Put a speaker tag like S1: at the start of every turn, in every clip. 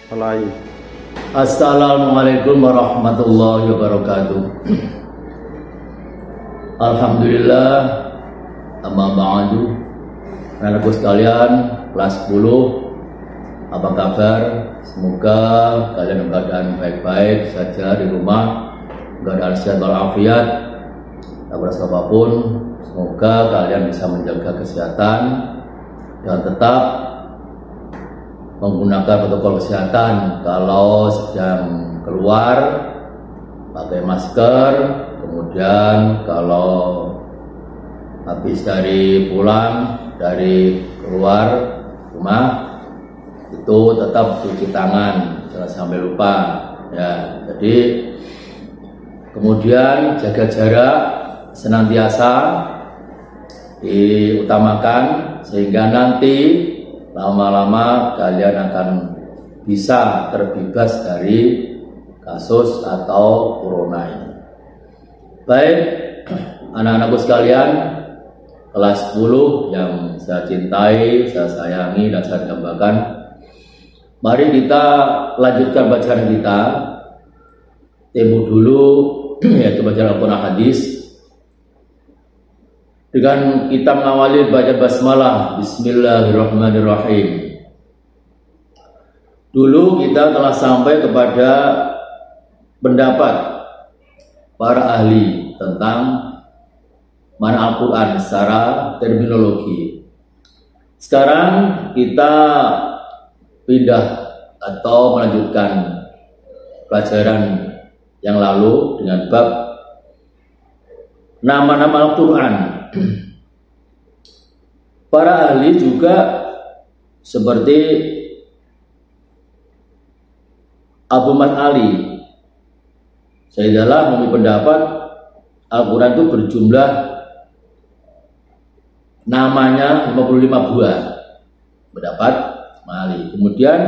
S1: Mulai.
S2: Assalamualaikum warahmatullahi wabarakatuh. Alhamdulillah, amma ba'du. Anak-anakku sekalian, kelas 10, apa kabar? Semoga kalian dalam keadaan baik-baik saja di rumah, keadaan sehat walafiat, tak berasa apapun. Semoga kalian bisa menjaga kesehatan dan tetap menggunakan protokol kesehatan. Kalau sedang keluar pakai masker, kemudian kalau habis dari pulang dari keluar rumah itu tetap cuci tangan, jangan sampai lupa ya. Jadi kemudian jaga jarak senantiasa diutamakan sehingga nanti lama-lama kalian akan bisa terbebas dari kasus atau corona ini. Baik, anak-anakku sekalian, kelas 10 yang saya cintai, saya sayangi, dan saya dambakan, mari kita lanjutkan bacaan kita. Temu dulu yaitu bacaan Al-Quran hadis, dengan kita mengawali baca basmalah. Bismillahirrahmanirrahim. Dulu kita telah sampai kepada pendapat para ahli tentang mana Al-Quran secara terminologi. Sekarang kita pindah atau melanjutkan pelajaran yang lalu dengan bab nama-nama Al-Quran. Para ahli juga seperti Abu Mat Ali Sayyidalah memiliki pendapat Al-Quran itu berjumlah namanya 55 buah, pendapat Ali. Kemudian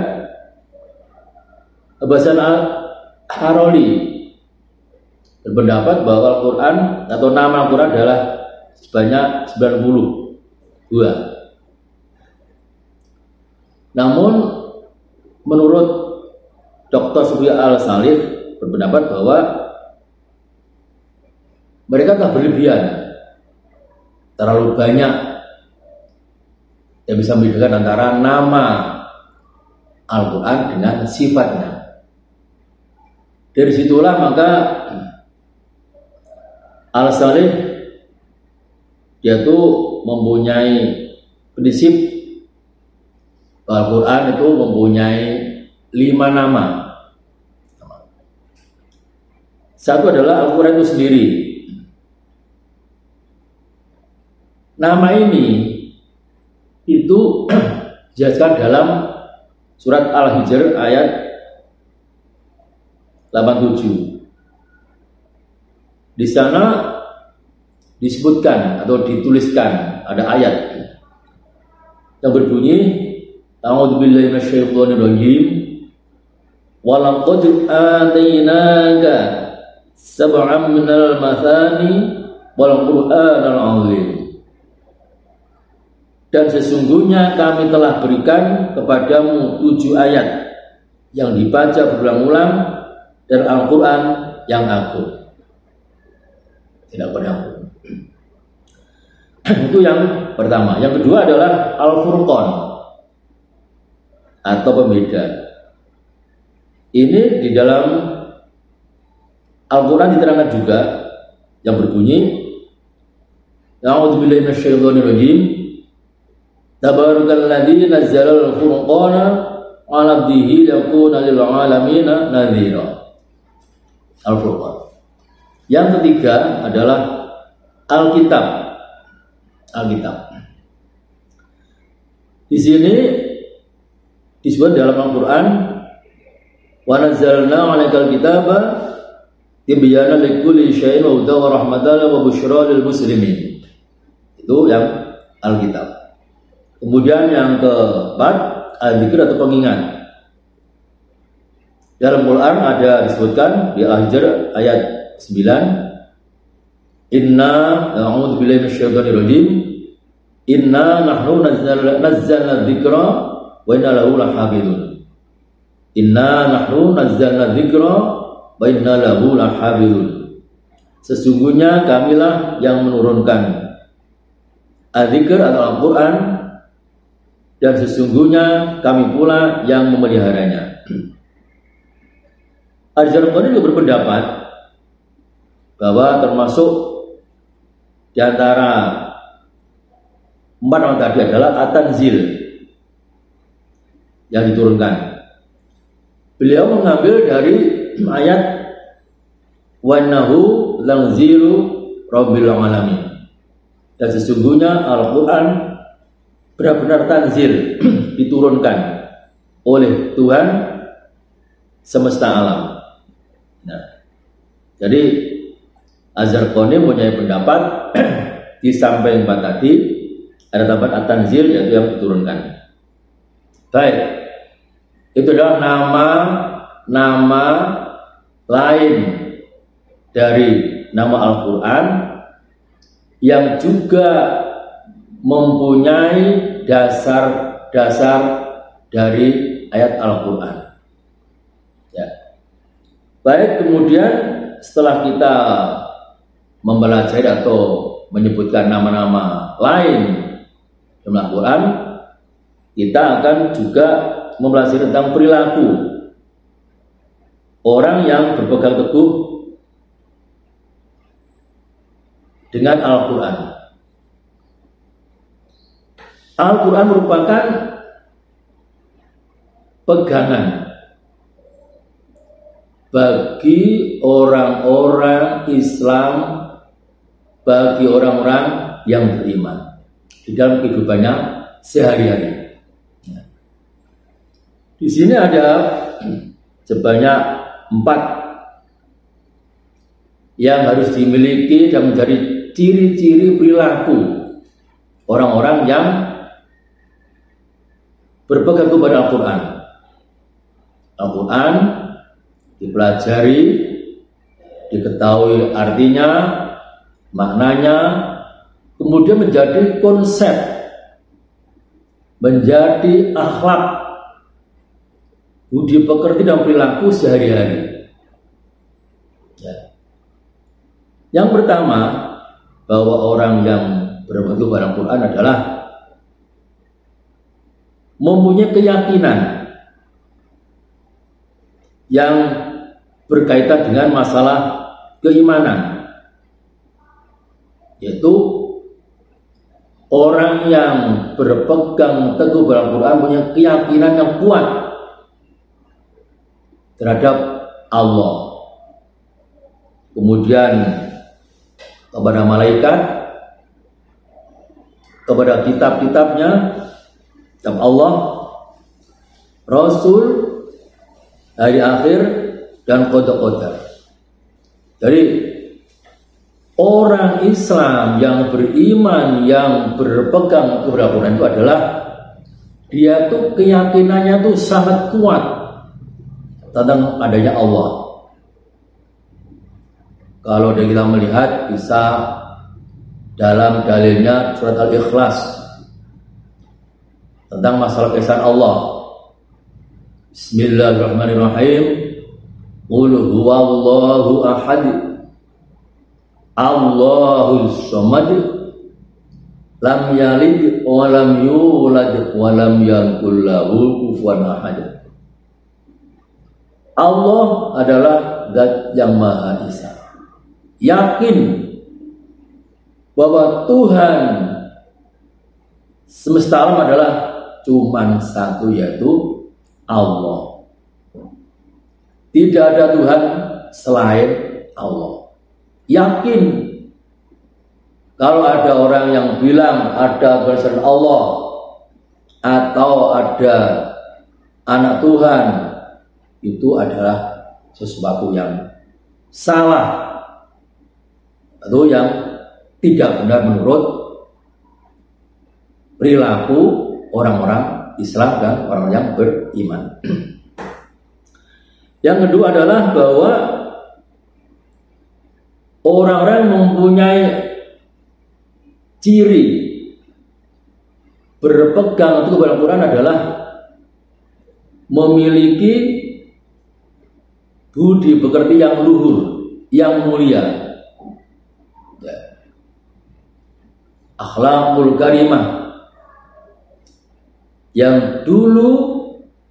S2: Abu Hasan Al-Haroli berpendapat bahwa Al-Quran atau nama Al-Quran adalah sebanyak 90 buah. Namun menurut Dr. Sufiya Al-Salih berpendapat bahwa mereka telah berlebihan, terlalu banyak yang bisa membedakan antara nama Al-Quran dengan sifatnya. Dari situlah maka Al-Salih dia tuh mempunyai prinsip Al-Quran itu mempunyai 5 nama. Satu adalah Al-Quran itu sendiri. Nama ini itu dijelaskan dalam surat Al-Hijr ayat 87. Di sana disebutkan atau dituliskan ada ayat yang berbunyi A'udzubillahi minasyaitonirrajim wa laqad atainaka sab'an minal mathani wal qur'anal 'azim. Dan sesungguhnya kami telah berikan kepadamu 7 ayat yang dibaca berulang-ulang dari Al-Quran yang agung. Tidak pernah. Itu yang pertama. Yang kedua adalah Al-Furqan atau pembeda. Ini di dalam Al-Quran diterangkan juga yang berbunyi A'udzubillahi minasyaitonirrajim Tabarakalladzi nazzalal furqana 'ala 'abdihi liyakuna lil 'alamina nadhira. Al-Furqan. Yang ketiga adalah Alkitab. Alkitab. Di sini disebut dalam Al-Quran wa nazzalna 'alaikal kitaba tibyana likulli syai'in wa hudan wa rahmatan wa busyra lil muslimin. Itu yang Alkitab. Kemudian yang keempat Al-Dzikr atau pengingat. Dalam Quran ada disebutkan di Al-Hijr ayat 9, Inna a'udzubillahi minasyaitonirrajim Inna nahnu nazzalna dzikra wa inna lahu lahafizun. Inna nahnu nazzalna dzikra wa inna lahu lahafizun. Sesungguhnya kamilah yang menurunkan adzikr atau Al-Quran, dan sesungguhnya kami pula yang memeliharanya. Al-Jarqani juga berpendapat bahwa termasuk di antara 4 nama tadi adalah At-Tanzil yang diturunkan. Beliau mengambil dari ayat wa innahu lanzilu rabbil alamin. Dan sesungguhnya Al-Quran benar-benar tanzil, diturunkan oleh Tuhan semesta alam. Nah, jadi Az-Zarqani mempunyai pendapat di samping 4 tadi ada tambahan At-Tanzil, yaitu yang diturunkan. Baik, itu adalah nama lain dari nama Al-Quran yang juga mempunyai dasar-dasar dari ayat Al-Quran. Ya. Baik, kemudian setelah kita mempelajari atau menyebutkan nama-nama lain dalam Al-Quran, kita akan juga mempelajari tentang perilaku orang yang berpegang teguh dengan Al-Quran. Al-Quran merupakan pegangan bagi orang-orang Islam, bagi orang-orang yang beriman di dalam kehidupannya sehari-hari. Di sini ada sebanyak 4 yang harus dimiliki dan menjadi ciri-ciri perilaku orang-orang yang berpegang kepada Al-Quran. Al-Quran dipelajari, diketahui artinya, maknanya, kemudian menjadi konsep, menjadi akhlak, budi pekerti dan perilaku sehari-hari. Ya. Yang pertama, bahwa orang yang berpegang kepada Al-Quran adalah mempunyai keyakinan yang berkaitan dengan masalah keimanan, yaitu orang yang berpegang teguh pada Al-Quran punya keyakinan yang kuat terhadap Allah, kemudian kepada malaikat, kepada kitab-kitabnya, kitab Allah, Rasul, hari akhir, dan qada-qadar. Jadi orang Islam yang beriman, yang berpegang kepada Al-Quran itu adalah dia tuh keyakinannya tuh sangat kuat tentang adanya Allah. Kalau kita melihat bisa dalam dalilnya surat Al-Ikhlas tentang masalah keesaan Allah. Bismillahirrahmanirrahim. Qul huwallahu ahad, Allahus samad, lam yalid wa lam yulad wa lam yakul lahu kufuwan ahad. Allah adalah Zat yang Maha Esa. Yakin bahwa Tuhan semesta alam adalah cuma satu, yaitu Allah. Tidak ada Tuhan selain Allah. Yakin kalau ada orang yang bilang ada bersama Allah atau ada anak Tuhan, itu adalah sesuatu yang salah atau yang tidak benar menurut perilaku orang-orang Islam dan orang yang beriman. Yang kedua adalah bahwa orang-orang mempunyai ciri berpegang kepada Al-Quran adalah memiliki budi pekerti yang luhur, yang mulia, ya. Akhlakul karimah yang dulu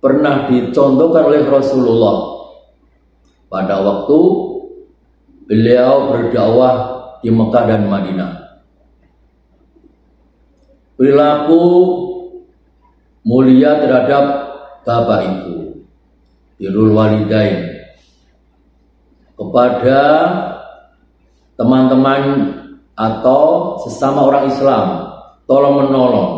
S2: pernah dicontohkan oleh Rasulullah pada waktu beliau berdakwah di Mekah dan Madinah. Perilaku mulia terhadap bapak ibu, birrul walidain, kepada teman-teman atau sesama orang Islam, tolong menolong.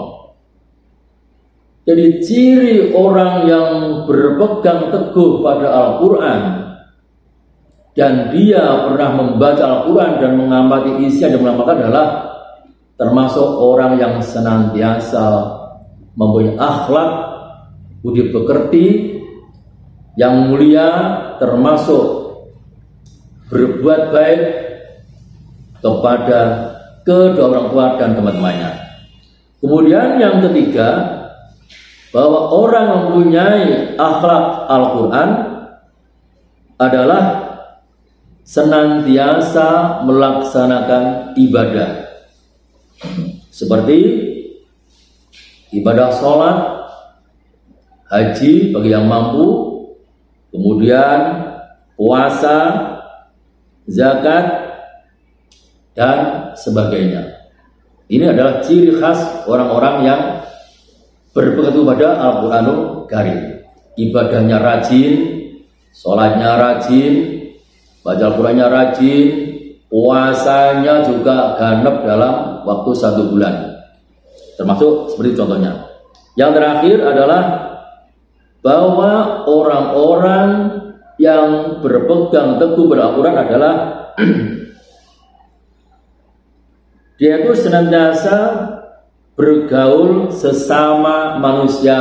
S2: Jadi ciri orang yang berpegang teguh pada Al-Quran dan dia pernah membaca Al-Quran dan mengamati isi yang mengamalkan adalah termasuk orang yang senantiasa mempunyai akhlak, budi pekerti yang mulia, termasuk berbuat baik kepada kedua orang tua dan teman-temannya. Kemudian yang ketiga, bahwa orang yang mempunyai akhlak Al-Quran adalah senantiasa melaksanakan ibadah seperti ibadah sholat, haji bagi yang mampu, kemudian puasa, zakat, dan sebagainya. Ini adalah ciri khas orang-orang yang berpegang pada Al-Quranul Karim. Ibadahnya rajin, sholatnya rajin, baca Al-Qurannya rajin, puasanya juga ganep dalam waktu 1 bulan. Termasuk seperti contohnya. Yang terakhir adalah bahwa orang-orang yang berpegang teguh pada Al-Quran adalah dia itu senantiasa bergaul sesama manusia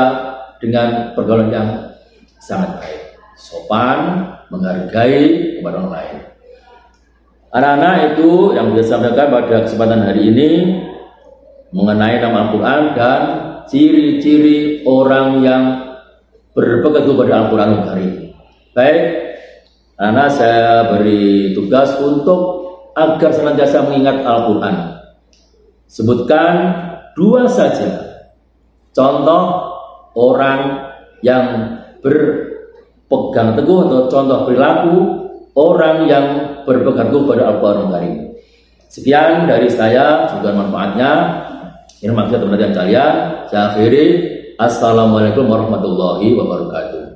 S2: dengan pergaulan yang sangat baik, sopan, menghargai kepada orang lain. Anak-anak itu yang bisa sampaikan pada kesempatan hari ini mengenai nama Al-Quran dan ciri-ciri orang yang berpegang teguh pada Al-Quranul Karim. Baik, anak saya beri tugas untuk agar senantiasa mengingat Al-Quran. Sebutkan 2 saja contoh orang yang berpegang teguh atau contoh perilaku orang yang berpegang teguh pada Al-Quran Karim. Sekian dari saya, juga manfaatnya. Ini maksud teman-teman kalian. Saya akhiri. Assalamualaikum warahmatullahi wabarakatuh.